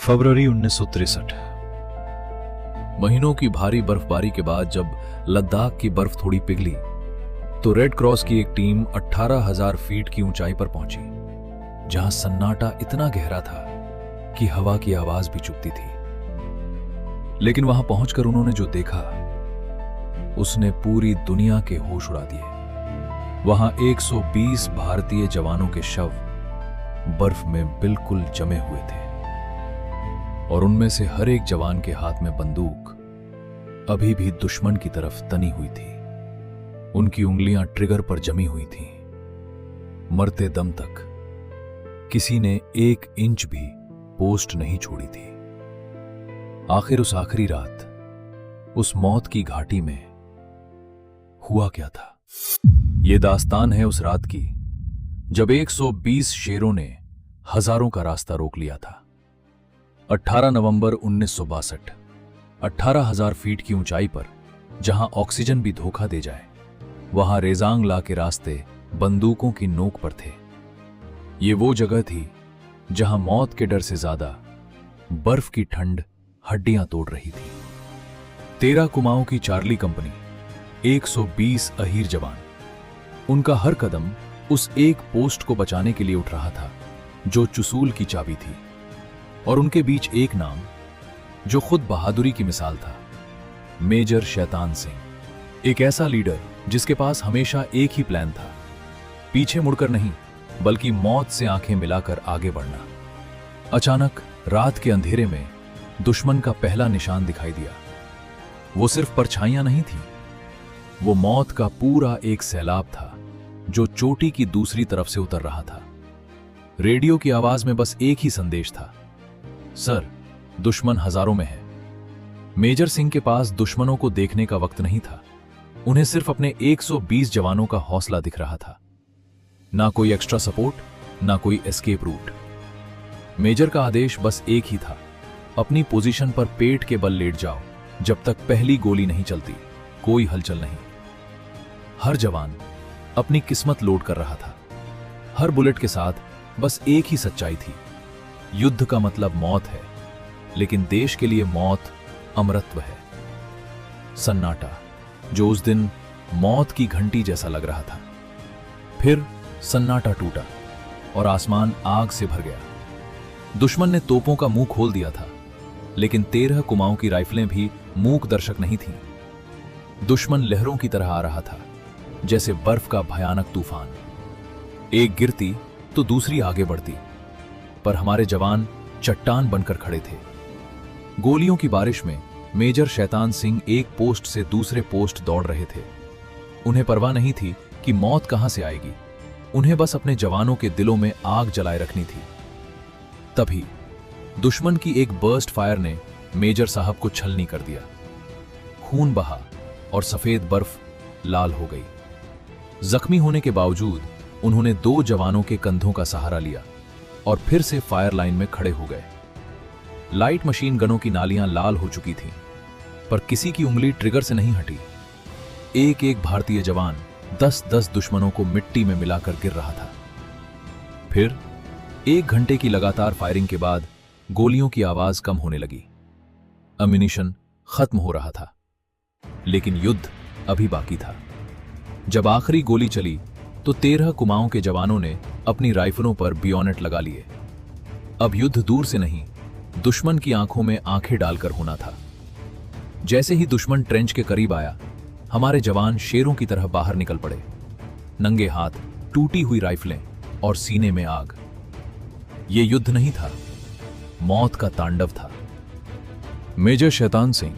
फरवरी 1963। महीनों की भारी बर्फबारी के बाद जब लद्दाख की बर्फ थोड़ी पिघली तो रेड क्रॉस की एक टीम 18,000 फीट की ऊंचाई पर पहुंची, जहां सन्नाटा इतना गहरा था कि हवा की आवाज भी चुभती थी। लेकिन वहां पहुंचकर उन्होंने जो देखा उसने पूरी दुनिया के होश उड़ा दिए। वहां 120 भारतीय जवानों के शव बर्फ में बिल्कुल जमे हुए थे और उनमें से हर एक जवान के हाथ में बंदूक अभी भी दुश्मन की तरफ तनी हुई थी। उनकी उंगलियां ट्रिगर पर जमी हुई थीं। मरते दम तक किसी ने 1 इंच भी पोस्ट नहीं छोड़ी थी। आखिर उस आखिरी रात उस मौत की घाटी में हुआ क्या था? यह दास्तान है उस रात की जब 120 शेरों ने हजारों का रास्ता रोक लिया था। 18 नवंबर 1962, 18,000 फीट की ऊंचाई पर जहां ऑक्सीजन भी धोखा दे जाए, वहां रेजांग ला के रास्ते बंदूकों की नोक पर थे। ये वो जगह थी जहां मौत के डर से ज्यादा बर्फ की ठंड हड्डियां तोड़ रही थी। 13 कुमाऊं की चार्ली कंपनी, 120 अहीर जवान, उनका हर कदम उस एक पोस्ट को बचाने के लिए उठ रहा था जो चुसूल की चाबी थी। और उनके बीच एक नाम जो खुद बहादुरी की मिसाल था, मेजर शैतान सिंह। एक ऐसा लीडर जिसके पास हमेशा एक ही प्लान था, पीछे मुड़कर नहीं बल्कि मौत से आंखें मिलाकर आगे बढ़ना। अचानक रात के अंधेरे में दुश्मन का पहला निशान दिखाई दिया। वो सिर्फ परछाइयां नहीं थी, वो मौत का पूरा एक सैलाब था जो चोटी की दूसरी तरफ से उतर रहा था। रेडियो की आवाज में बस एक ही संदेश था, सर, दुश्मन हजारों में है। मेजर सिंह के पास दुश्मनों को देखने का वक्त नहीं था। उन्हें सिर्फ अपने 120 जवानों का हौसला दिख रहा था। ना कोई एक्स्ट्रा सपोर्ट, ना कोई एस्केप रूट। मेजर का आदेश बस एक ही था, अपनी पोजीशन पर पेट के बल लेट जाओ जब तक पहली गोली नहीं चलती, कोई हलचल नहीं। हर जवान अपनी किस्मत लोड कर रहा था। हर बुलेट के साथ बस एक ही सच्चाई थी, युद्ध का मतलब मौत है, लेकिन देश के लिए मौत अमरत्व है। सन्नाटा जो उस दिन मौत की घंटी जैसा लग रहा था। फिर सन्नाटा टूटा और आसमान आग से भर गया। दुश्मन ने तोपों का मुंह खोल दिया था, लेकिन 13 कुमाऊं की राइफलें भी मूक दर्शक नहीं थीं। दुश्मन लहरों की तरह आ रहा था, जैसे बर्फ का भयानक तूफान। एक गिरती तो दूसरी आगे बढ़ती, पर हमारे जवान चट्टान बनकर खड़े थे। गोलियों की बारिश में मेजर शैतान सिंह एक पोस्ट से दूसरे पोस्ट दौड़ रहे थे। उन्हें परवाह नहीं थी कि मौत कहां से आएगी, उन्हें बस अपने जवानों के दिलों में आग जलाए रखनी थी। तभी दुश्मन की एक बर्स्ट फायर ने मेजर साहब को छलनी कर दिया। खून बहा और सफेद बर्फ लाल हो गई। जख्मी होने के बावजूद उन्होंने 2 जवानों के कंधों का सहारा लिया और फिर से फायर लाइन में खड़े हो गए। लाइट मशीन गनों की नालियां लाल हो चुकी थीं, पर किसी की उंगली ट्रिगर से नहीं हटी। एक एक भारतीय जवान 10-10 दुश्मनों को मिट्टी में मिलाकर गिर रहा था। फिर 1 घंटे की लगातार फायरिंग के बाद गोलियों की आवाज कम होने लगी। अम्यूनिशन खत्म हो रहा था, लेकिन युद्ध अभी बाकी था। जब आखिरी गोली चली तो 13 कुमाऊं के जवानों ने अपनी राइफलों पर बियोनेट लगा लिए। अब युद्ध दूर से नहीं, दुश्मन की आंखों में आंखें डालकर होना था। जैसे ही दुश्मन ट्रेंच के करीब आया, हमारे जवान शेरों की तरह बाहर निकल पड़े, नंगे हाथ, टूटी हुई राइफलें और सीने में आग। यह युद्ध नहीं था, मौत का तांडव था। मेजर शैतान सिंह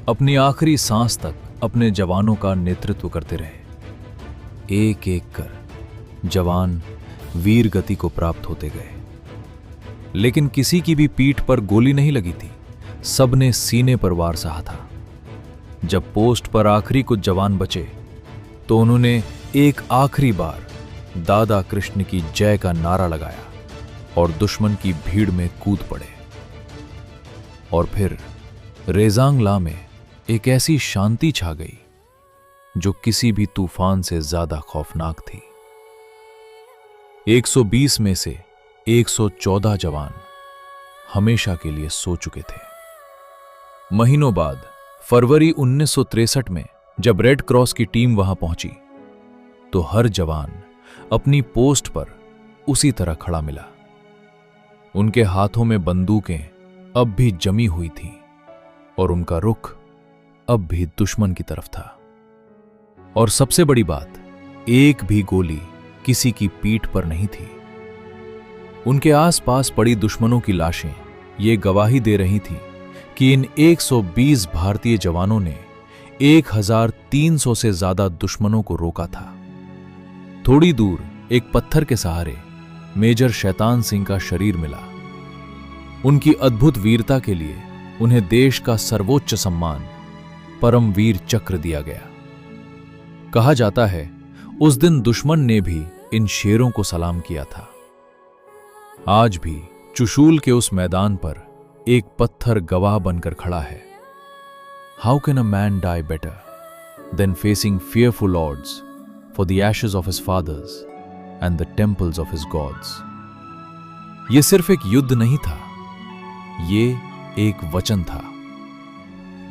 अपनी आखिरी सांस तक अपने जवानों का नेतृत्व करते रहे। एक एक कर जवान वीर गति को प्राप्त होते गए, लेकिन किसी की भी पीठ पर गोली नहीं लगी थी। सबने सीने पर वार सहा था। जब पोस्ट पर आखिरी कुछ जवान बचे तो उन्होंने एक आखिरी बार दादा कृष्ण की जय का नारा लगाया और दुश्मन की भीड़ में कूद पड़े। और फिर रेजांग ला में एक ऐसी शांति छा गई जो किसी भी तूफान से ज्यादा खौफनाक थी। 120 में से 114 जवान हमेशा के लिए सो चुके थे। महीनों बाद फरवरी 1963 में जब रेड क्रॉस की टीम वहां पहुंची तो हर जवान अपनी पोस्ट पर उसी तरह खड़ा मिला। उनके हाथों में बंदूकें अब भी जमी हुई थीं और उनका रुख अब भी दुश्मन की तरफ था। और सबसे बड़ी बात, एक भी गोली किसी की पीठ पर नहीं थी। उनके आसपास पड़ी दुश्मनों की लाशें ये गवाही दे रही थीं कि इन 120 भारतीय जवानों ने 1300 से ज्यादा दुश्मनों को रोका था। थोड़ी दूर एक पत्थर के सहारे मेजर शैतान सिंह का शरीर मिला। उनकी अद्भुत वीरता के लिए उन्हें देश का सर्वोच्च सम्मान परमवीर चक्र दिया गया। कहा जाता है उस दिन दुश्मन ने भी इन शेरों को सलाम किया था। आज भी चुशूल के उस मैदान पर एक पत्थर गवाह बनकर खड़ा है। How can a man die better than facing fearful odds for the ashes of his fathers and the temples of his gods? ये सिर्फ एक युद्ध नहीं था, ये एक वचन था।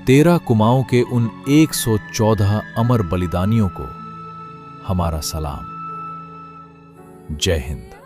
13 कुमाऊं के उन 114 अमर बलिदानियों को हमारा सलाम। जय हिंद।